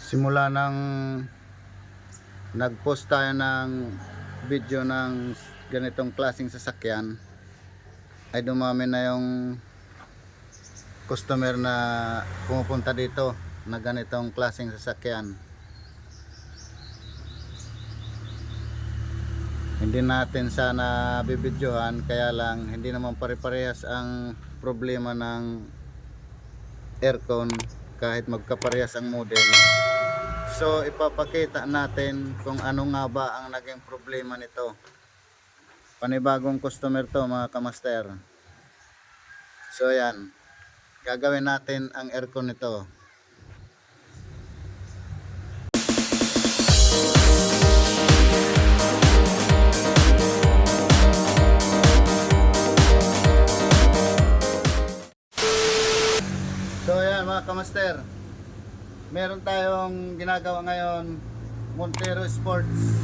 Simula nang nag-post tayo ng video ng ganitong klaseng sasakyan, ay dumami na yung customer na pumupunta dito na ganitong klaseng sasakyan. Hindi natin sana bibidyohan, kaya lang hindi naman pare-parehas ang problema ng aircon kahit magkaparehas ang model. So ipapakita natin kung ano nga ba ang naging problema nito. Panibagong customer to, mga kamaster. So yan, gagawin natin ang aircon nito. So yan mga kamaster, meron tayong ginagawa ngayon, Montero Sports.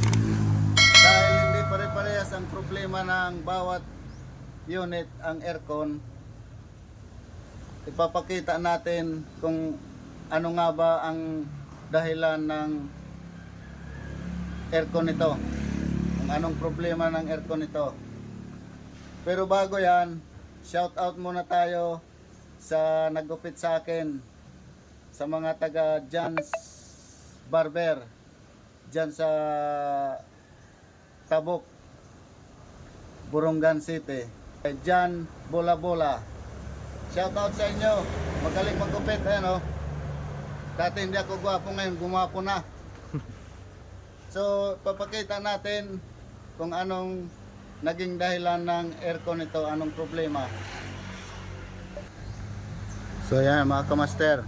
Dahil hindi pare-parehas ang problema ng bawat unit ang aircon, ipapakita natin kung ano nga ba ang dahilan ng aircon nito, kung anong problema ng aircon nito. Pero bago yan, shout out muna tayo sa nagupit sa akin, sa mga taga John's Barber dyan sa Tabuk, Borongan City. John Bola Bola, shout out sa inyo, magaling magupit. Ayan, oh. Dati hindi ako gwapo, ngayon gumapo na. So papakita natin kung anong naging dahilan ng aircon nito, anong problema. So yan mga kamaster,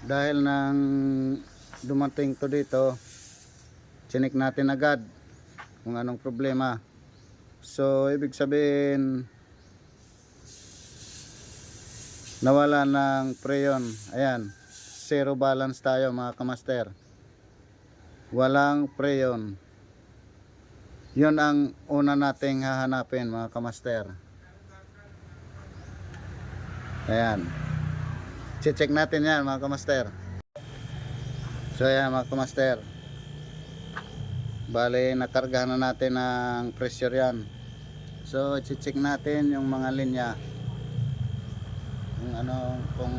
dahil nang dumating to dito, chinik natin agad kung anong problema. So ibig sabihin, nawala ng preyon. Ayan, zero balance tayo mga kamaster, walang preyon. Yun ang una nating hahanapin mga kamaster. Ayan, check natin yan mga kamaster. So ayan mga kamaster, bale nakargahan na natin ng pressure yan. So check natin yung mga linya, yung ano, kung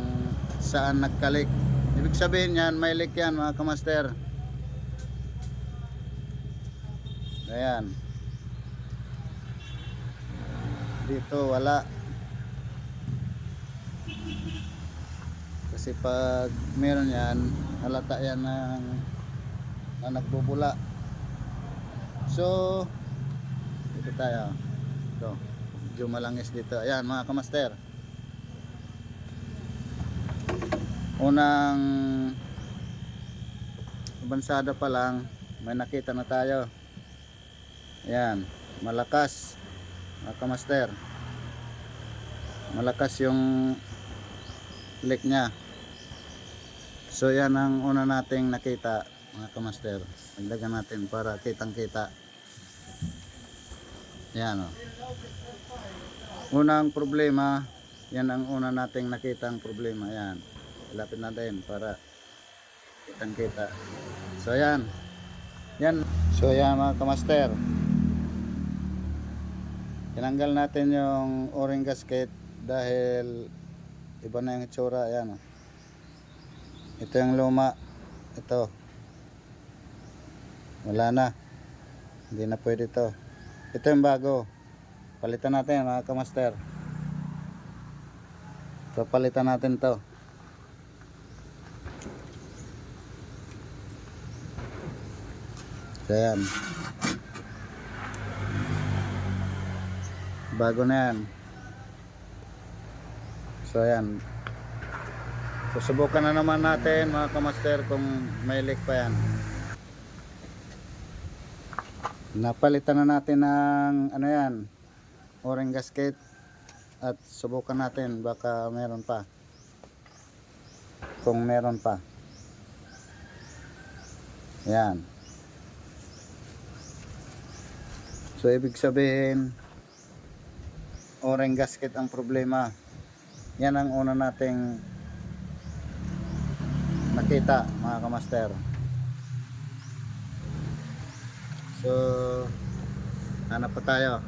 saan nagkalik. Ibig sabihin yan, may leak yan mga kamaster. Ayan, dito wala. Kasi pag meron yan, halata yan na nagbubula. So dito tayo, ito medyo malangis dito. Ayan mga kamaster, unang bansada pa lang may nakita na tayo. Ayan, malakas mga kamaster, malakas yung leak nya. So yan ang una nating nakita mga kamaster. Dagdagan natin para kitang kita. Yan, oh. Unang problema, yan ang una nating nakitang problema. Yan, ilapit natin para kitang kita. So yan, yan. So yan mga kamaster, tinanggal natin yung o-ring gasket dahil iba na yung itsura. Yan, oh. Ito yung luma, ito wala na, hindi na pwede ito. Ito yung bago, palitan natin mga kamaster. So palitan natin to. So yan, bago na yan. So yan, susubukan na naman natin mga kamaster kung may leak pa yan. Napalitan na natin ng ano yan, o-ring gasket, at subukan natin baka meron pa, kung meron pa. Yan, so ibig sabihin o-ring gasket ang problema. Yan ang una nating nakita mga kamaster. So hanap pa tayo.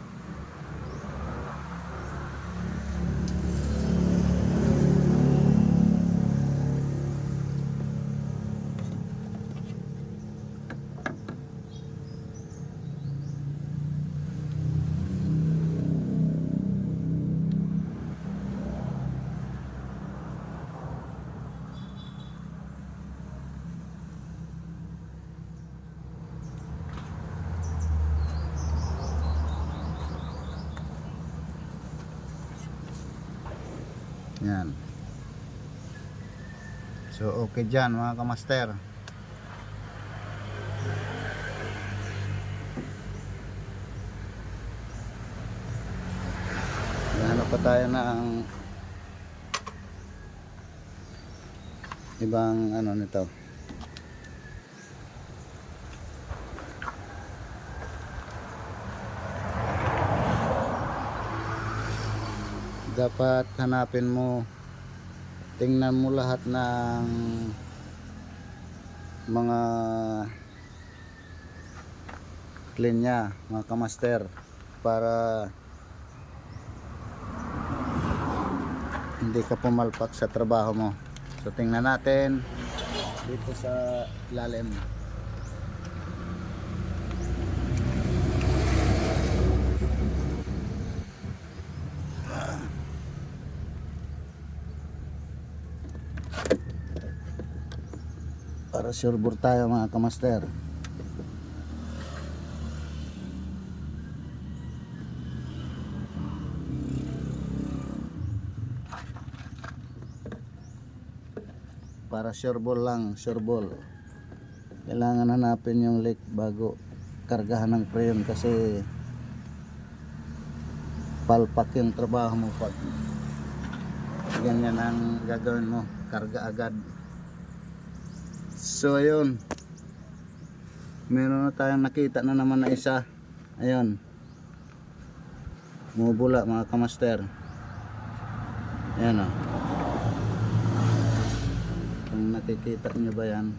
Yan. So okay dyan mga kamaster. Hanap pa tayo ng ibang ano nito. Dapat hanapin mo, tingnan mo lahat ng mga linya mga kamaster para hindi ka pumalpak sa trabaho mo. So tingnan natin dito sa ilalim. Para surebor tayo mga kamaster. Para sureball lang, sureball. Kailangan hanapin yung leak bago kargahan ng preyon kasi palpak yung trabaho mo pag ganyan ang gagawin mo, karga agad. So ayun, meron na tayong nakita na naman na isa. Ayun, bumubula mga kamaster. Ayan o, kung nakikita nyo ba yan.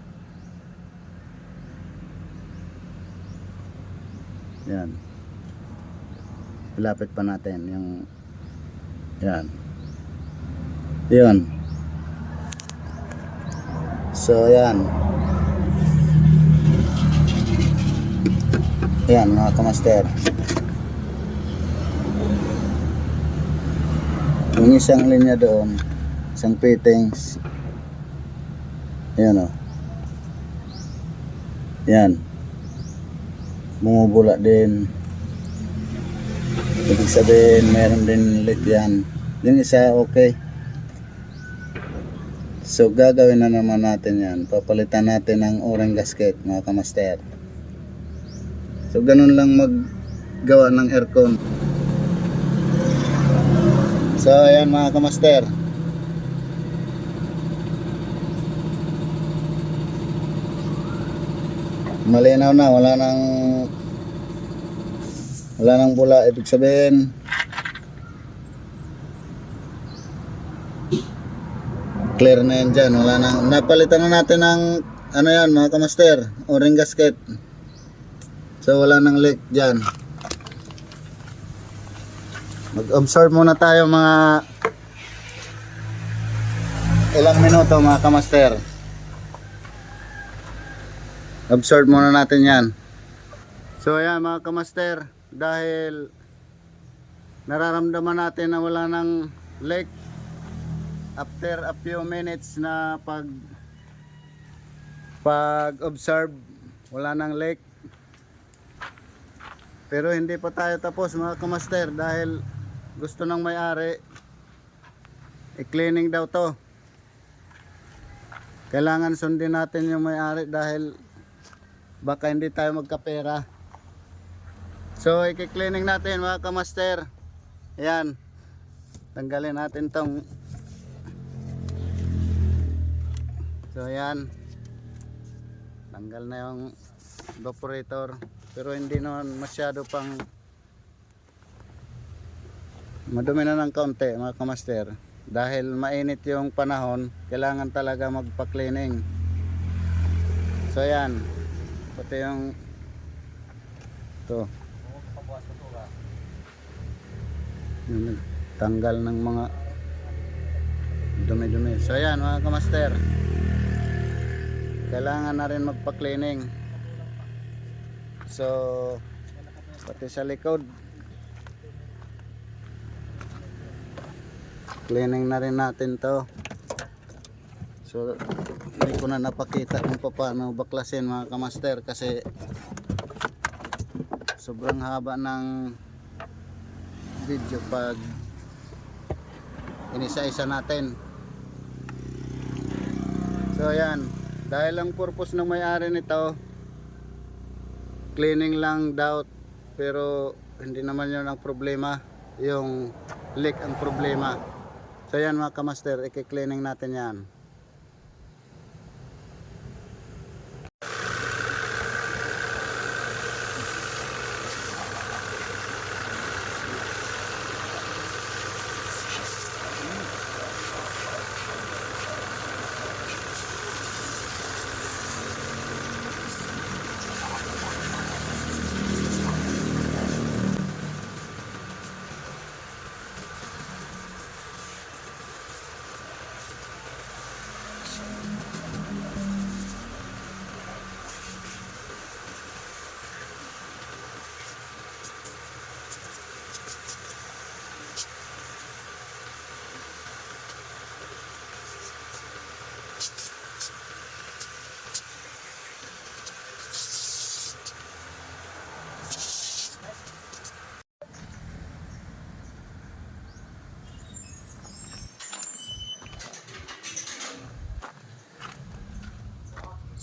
Yan, ilapit pa natin yung yan. Yan. So yan. Yan mga kamaster. Yung isang linya doon, isang fittings. Ayan o. Yan. Bumubula din. Ibig sabihin meron din leak yan. Yung isa okay. So gagawin na naman natin yan. Papalitan natin ang o-ring gasket mga kamaster. So ganun lang maggawa ng aircon. So ayan mga kamaster. Malinaw na, wala nang bula. Ibig sabihin clear na yan dyan. Wala nang, napalitan na natin ng ano yan mga kamaster, o-ring gasket. So wala nang leak dyan. Mag-observe muna tayo mga ilang minuto mga kamaster. Observe muna natin yan. So ayan mga kamaster, dahil nararamdaman natin na wala nang leak after a few minutes na pag-observe, wala nang leak. Pero hindi pa tayo tapos mga kamaster dahil gusto ng may-ari i-cleaning daw to. Kailangan sundin natin yung may-ari dahil baka hindi tayo magkapera. So i-cleaning natin mga kamaster. Ayan, tanggalin natin tong, so ayan, tanggal na yung evaporator. Pero hindi naman masyado pang madumi na ng kaunti mga kamaster. Dahil mainit yung panahon, kailangan talaga magpa-cleaning. So ayan, pati yung ito, yung tanggal ng mga dumi-dumi. So ayan mga kamaster, kailangan na rin magpa-cleaning. So pati sa likod, cleaning na rin natin to. So hindi ko na napakita kung paano baklasin mga kamaster kasi sobrang haba ng video pag inisa-isa natin. So ayan, dahil ang purpose ng may-ari nito cleaning lang daw, pero hindi naman yun ang problema, yung leak ang problema. So ayan mga kamaster, i-cleaning natin yan.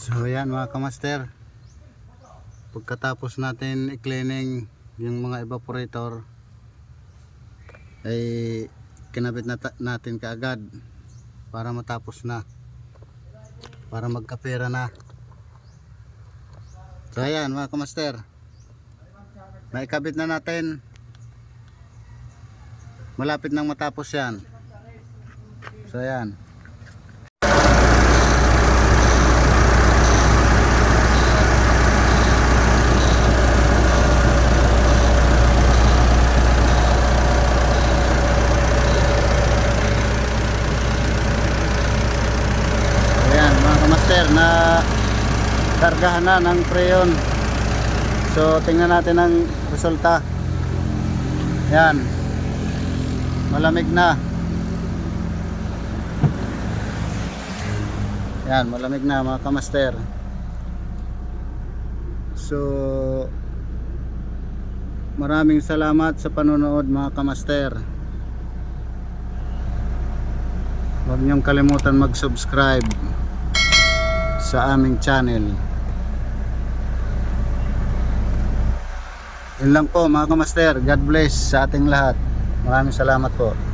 So ayan mga kamaster, pagkatapos natin i-cleaning yung mga evaporator ay kinabit natin kaagad para matapos na, para magkapera na. So ayan mga kamaster, naikabit na natin, malapit nang matapos yan. So ayan. Na kargahan na ng preyon. So tingnan natin ang resulta. Yan, malamig na. Yan, malamig na mga kamaster. So maraming salamat sa panonood mga kamaster. Huwag niyong kalimutan mag-subscribe sa aming channel. Yun lang po mga kamaster. God bless sa ating lahat. Maraming salamat po.